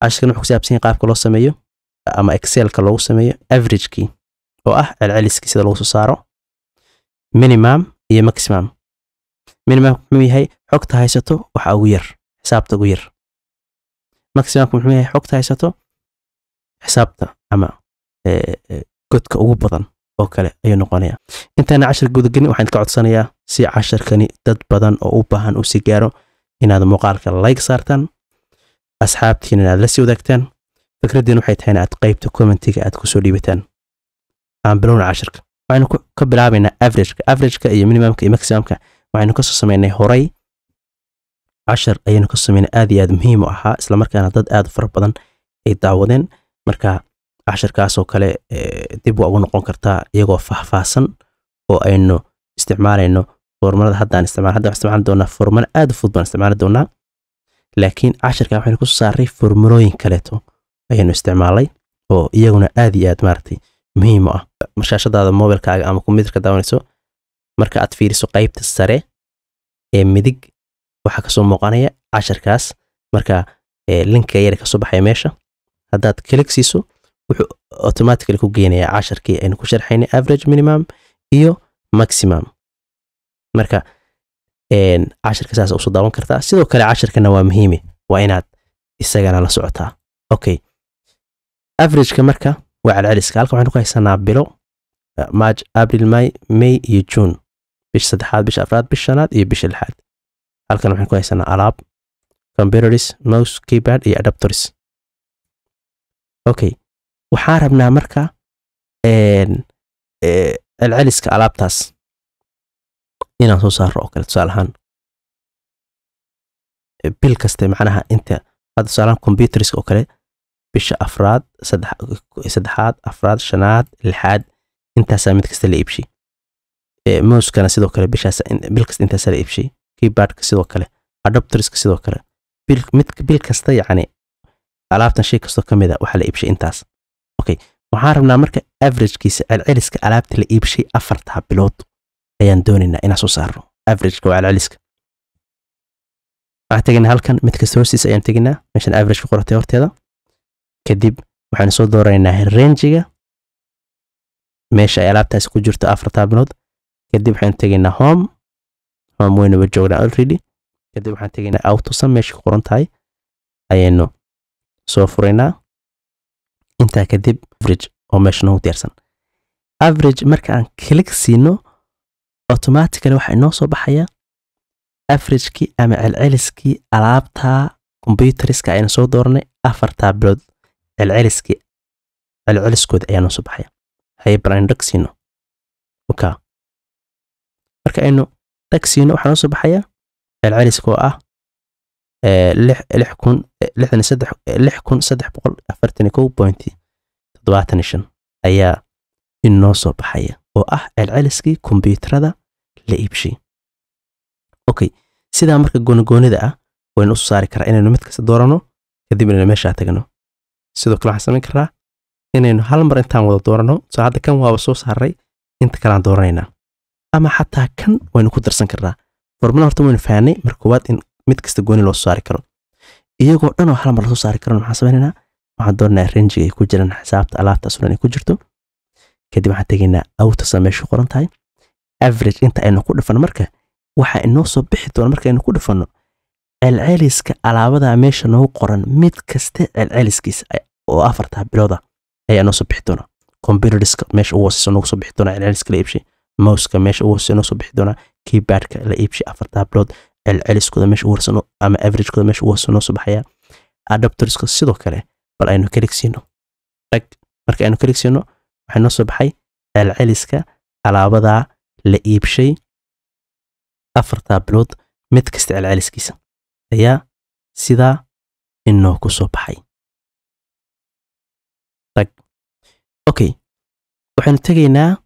عشان wuxuu ku saabsan yahay qaabka loo sameeyo ama Excel-ka loogu sameeyo average-kii oo ah celceliskii sida loo soo saaro minimum iyo maximum. Minimum muxuu yahay xogta haysato waxa ugu yar xisaabta ugu yar. Maximum muxuu yahay xogta haysato xisaabta ama godka ugu badan oo kale ayuu noqonayaa. Intaana cashar gudagelin waxaan ka codsanayaa si casharkani dad badan oo u baahan u si gaaro inaad muuqaalka like saartaan asxaabtiina inaad la sii wadaagtaan fikraddiina waxay tahay inaad qaybta commentiga aad ku soo dhiibataan aan bilowna casharka waxaynu ka bilaabaynaa average-ka iyo minimum-ka iyo maximum-ka waxaynu ka soo sameynay horay cashar ayaynu ka sameynay aad iyo aad muhiim u ahaa isla markaana dad aad fara badan ay daawadeen marka casharkaas oo kale dib ugu noqon kartaa iyagoo faahfaahsan oo aynu isticmaalayno formulada haddaan isticmaali doonaa formula aad u fudud baan isticmaali doonaa laakiin casharka waxaynu ku soo saaray formulooyin kaleeto ayaynu isticmaalay oo iyaguna aad iyo aad maartay muhiim u ah marshashadaada mobilkaaga ama kombiyuutarka daawanayso marka aad fiiriso qaybta sare ee midig waxa ka soo muuqanaya casharkaas marka linka yar ka soo baxay meesha haddaad klik siiso wuxuu automatically ku geenayaa casharkii aynu ku sharxaynay average minimum iyo maximum marka casharka saas u soo daawan kartaa sidoo kale casharkana waa muhiim waa inaad isagana la socotaa okay average-ka marka waa celceliska halka waxaan ku haysanaa bilo March April May iyo June bisha saddexaad bisha afraad bisha shanaad iyo bisha lixaad halkan waxaan ku haysanaa alaab computers mouse keyboard iyo adapters okay waxaan rabnaa marka celceliska alaabtaas inaan soo saaro oo kale tusaale ahaan bil kasta macnaha inta hadda tusaale ahaan computers oo kale bisha afraad saddexaad afraad shanaad lixaad intaasaa mid kasta la iibshay mouse-kana sidoo kale bil kasta intaasaa la iibshay keyboard-ka sidoo kale adapters-ka sidoo kale bil kasta yacni alaabtan shay kastoo ka mid a waxaa la iibshay intaas okay waxaan rabnaa marka average-kiisa celceliska alaabta la iibshay afarta bilood ayaan doonaynaa inaan soo saarno average-ka waa celceliska waxaan tegaynaa halkan mid kasta hoostiisa ayaan tegaynaa meeshan average ku qoratay horteeda kadib waxaan soo dooraynaa range-ga meesha ay alaabtaasi ku jirto afarta bilood kadib waxaan tegaynaa home waynu ba joognaa already kadib waxaan tegaynaa auto-sum meesha ku qoran tahay ayaynu soo furaynaa intaa kadib average oo meesha noogu diyaarsan average marka aan klik siino automatically waxa inoo soo baxaya average-kii ama celceliskii alaabta computeriska aynu soo dooranay afarta bilood celceliskooda ayaa noo soo baxaya haybrand dhagsiino okay marka aynu dhagsiino waxaa noo soo baxaya celceliska oo ah 6,341.75 ayaa inoo soo baxaya oo ah celceliskii kombiyuutarada la iibshay okay sidaa marka goonigoonida ah waynu u soo saari karaa inaynu mid kasta doorano kadib inaynu meesha tagno sidoo kale waxaan samayn karaa inaynu hal mar intaan wada doorano soo hadda kan waaba soo saaray inta kale aan dooranaynaa ama xataa kan waynu ku darsan karnaa formula horta waynu fahanay marka koowaad in mid kasta gooni loo soo saari karo iyagoo dhan oo hal mar loo soo saari karo waxaan samaynaynaa waxaan dooranaa range ay ku jiraan xisaabta alaabtaas oo ay ku jirto kadib waxaan tegaynaa auto-sum meesha qoran tahay average inta aynu ku dhafano marka waxa inoo soo bixi doona marka aynu ku dhafano celceliska alaabada meesha noogu qoran mid kasta celceliskiisa oo afarta bilooda ayaa noo soo bixi doona computeriska meesha ugu hooseysa noogu soo bixi doona celceliska la iibshay mouse-ka meesha ugu hooseysa noo soo bixi doona keyboard-ka la iibshay afarta bilood celceliskooda meesha ugu hooseysa ama average-kooda meesha ugu hooseysa noo soo baxaya adapterska sidoo kale bal aynu klik siino marka aynu klik siino waxaa noo soo baxay celceliska alaabada la iibshay afarta bilood mid kasta celceliskiisa ayaa sidaa inoo ku soo baxay okay waxaanu tegaynaa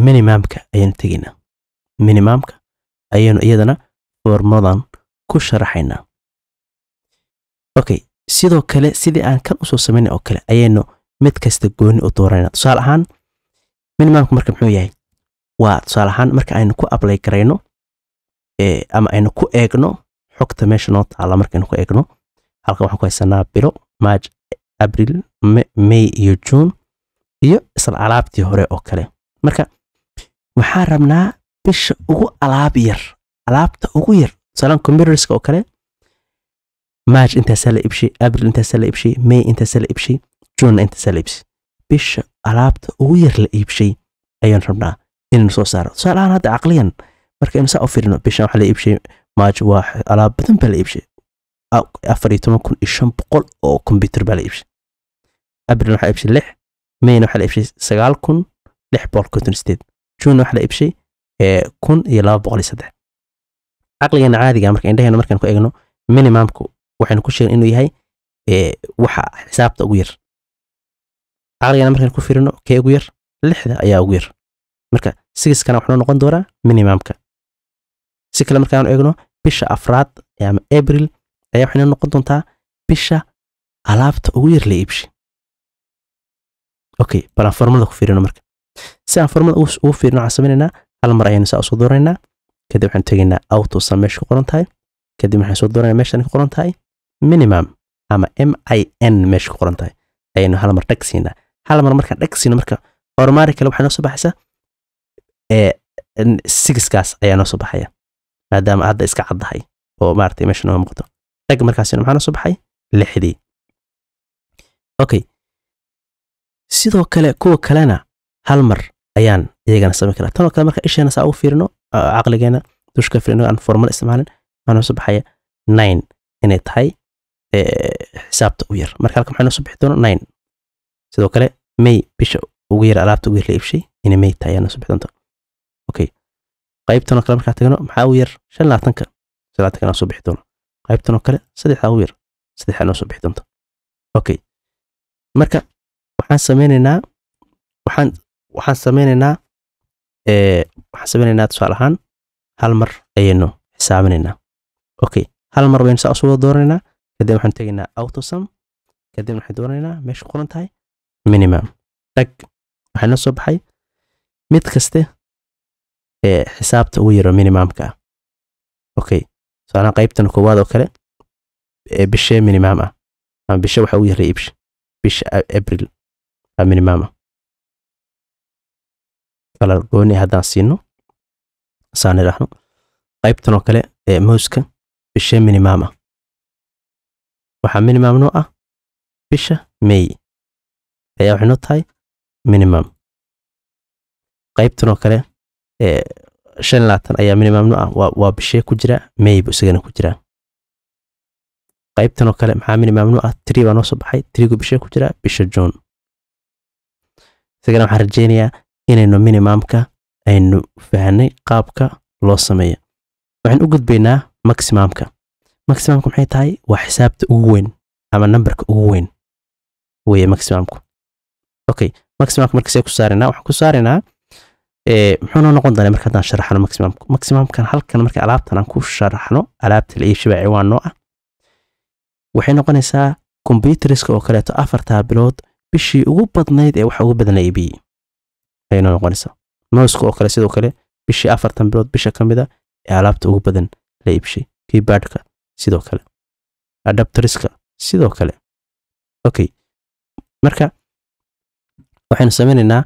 minimumka ayaynu tegaynaa minimumka ayaynu iyadana formuladan ku sharaxaynaa okay sidoo kale sidii aan kan u soo samaynay oo kale ayaynu mid kasta gooni u dooranayna tusaale ahaan minimumka marka muxuu yahay waa tusaale ahaan marka aynu ku apply garayno ama aynu ku eegno xogta meesha noo taala marka aynu ku eegno halka waxaan ku haysanaa bilo March, April, May iyo June iyo isla alaabtii hore oo kale. Marka waxaan rabnaa bisha ugu alaabta ugu yar salan computerska oo kale March inta sala ibshi, April inta sala ibshi, May inta sala ibshi, June inta sala ibshi. bisha alaabta ugu yar la iibshay ayaan rabnaa inaan soo saaro. Tusaalahaan hadda aqliyan marka imsa u fiirino bisha waxa la iibshay March waa alaab badan baa la iibshay 14,500 oo computer baa la iibshay. April waxa iibshay 6, May waxa la iibshay 9,658, June waxa la iibshay 1,203. aqligan caadiga marka indhaheena markaan ku eegno minimumku waxaan ku sheegay inuu yahay waxa xisaabta ugu yar. aqligan markaan ku fiirino kee ugu yar 6 ayaa ugu yar. marka 6 kana wuxuu noqon doonaa minimumka. si kale markaan eegno bisha afraad ama April ayaa waxay noqon doontaa bisha alaabta ugu yar la iibshay. okay bal formula ku fiirino marka si aan formula ugu fiirino waxaan sameeynaa hal mar ayaan soo dooraynaa kadib waxaan tageynaa auto sum meesha ku qoran tahay kadib waxaan soo dooraynaa meeshan ku qoran tahay minimum ama min meesha ku qoran tahay ayaan hal mar dhagsiinaa. hal mar markaan dhagsiino marka horumari kale waxaa noo soo baxaysa 6 kaas ayaa noo soo baxaya maadaama hadda iska caddahay oo maartay meesha noo muuqato. dhag markaasina maxaa noo soo baxay 6. okay sidoo kale kuwa kalena hal mar ayaan iyagana sameyn karaa. tan oo kale marka isheena saa ugu fiirino aqligeena dushka fiirino aan formula isticmaalin waxaa noo soo baxaya 9 inay tahay xisaabta u yar. marka halka maxaa noo soo bixi doona 9. sidoo kale May bisha ugu yar alaabta ugu yar la iibshay inay May tahay noo soo bixi doonto. okay qaybtan oo kale marka tagno maxaa ugu yar 25ka 25 noo soo bixi doona. qaybtan oo kale 3 ugu yar 3 noo soo bixi doonto. okay marka waxaan sameynaynaa tusaale ahaan hal mar ayaynu xisaabinaynaa. okay hal mar baynu saa soo dooraynaa kadib waxaan tageynaa auto sum kadib waxaan dooraynaa meesha qoran tahay minimum. tag waxaa noo soo baxay mid kaste xisaabta ugu yar minimumka ah. okay tusaale qaybtan koowaad oo kale bisha minimum ah ama bisha waxa ugu yar la iibshay bisha April minimum kala gooni haddaan siino saan idhaahno qaybtan oo kale muuska bisha minimum waxaa minimum noo ah bisha May ayaa waxay noo tahay minimum. qaybtan oo kale 25 ayaa minimum noo ah waa bisha ku jira May buu isagana ku jira. qaybtan oo kale maxaa minimum noo ah 3 baa noo soo baxay 3 gu bisha ku jira bisha June. isagana waxaan rajeynayaa inaynu minimumka aynu fahanay qaabka loo sameeyo. waxaan u gudbaynaa maximumka. maximumka maxay tahay waa xisaabta ugu weyn ama numberka ugu weyn weeye maximumku. okay maximumka marka see ku saarina waxaan ku saarinaa muxuu noqon doonaa marka hadaan sharaxno maximumka. maximumkan halkan marka alaabtan aan ku sharaxno alaabta la iibshay ciwaan noo ah waxay noqonaysaa computerska oo kaleeto 4 bilood bishii ugu badnayd ee waxa ugu badan la iibiyay ayay noqonaysaa. mouseka oo kale sidoo kale bishii 4 bilood bisha kamida ee alaabta ugu badan la iibshay. keyboardka sidoo kale adapterska sidoo kale. okay marka waxaynu sameynaynaa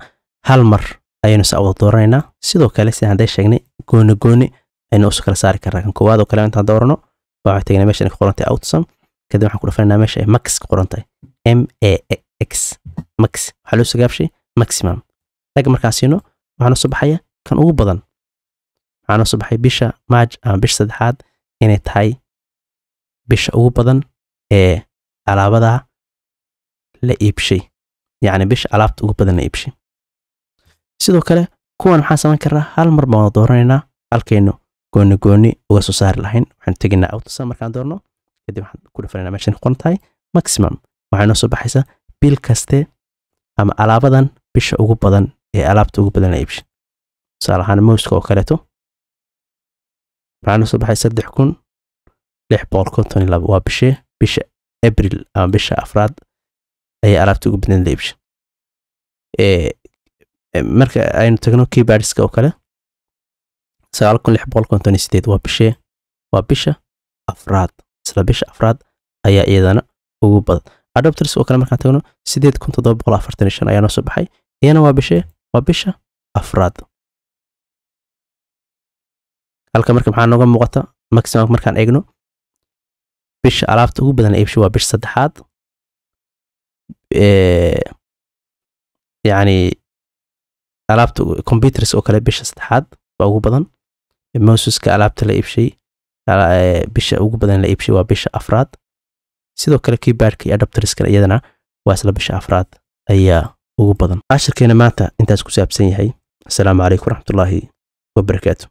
hal mar ayaynu saa dooraynaa sidoo kale si aan sheegnay gooni aynu u kala saari karnaa. kan koowaad oo kale intaan doorano waxaan tagnaa meesha ay ku qoran tahay outsum kadib waxaan ku dhafaynaa meesha ay max ku qoran tahay max max waxa loo soo gaabshay maximum. tag markaasino waxaan soo baxaya kan ugu badan waxaan soo baxay bisha March ama bisha saddexaad inay tahay bisha ugu badan ee alaabada la iibshay yani bisha alaabta ugu badan la iibshay. sidoo kale kuwan waxaan samayn karnaa hal mar baan dooranaynaa halkaynu gooni uga soo saari lahayn. waxaan tageynaa auto sum markaan doorno kadib waxaan ku dhafaynaa meeshan ku qoran tahay maximum. waxay noo soo baxaysaa bil kaste ama alaabadan bisha ugu badan ee alaabta ugu badan la iibshay. tusaale ahaan muuska oo kaleeto waxaa noo soo baxay 3,652 waa bisha April ama bisha afraad ayay alaabta ugu badan la iibshay. marka aynu tagno keyboardska oo kale 9,658 waa bisha afraad isla bisha afraad ayaa iyadana ugu badan. adapters oo kale markaan tagno 8745 ayaa noo soo baxay iyana waa bisha afraad halka marka maxaa nooga muuqata maximum markaan eegno bisha alaabta ugu badan la iibsho waa bisha saddexaad yani alaabta computers oo kale bisha saddexaad waa ugu badan mouseska alaabta la iibshay bisha ugu badan la iibshay waa bisha afraad sidoo kale keyboardka iyo adapterska iyadana waa isla bisha afraad ayaa ugu badan. Cashirkeena maanta intaas ku saabsan yahay. Assalaamu calaykum waraxmatullaahi wabarakaatuh.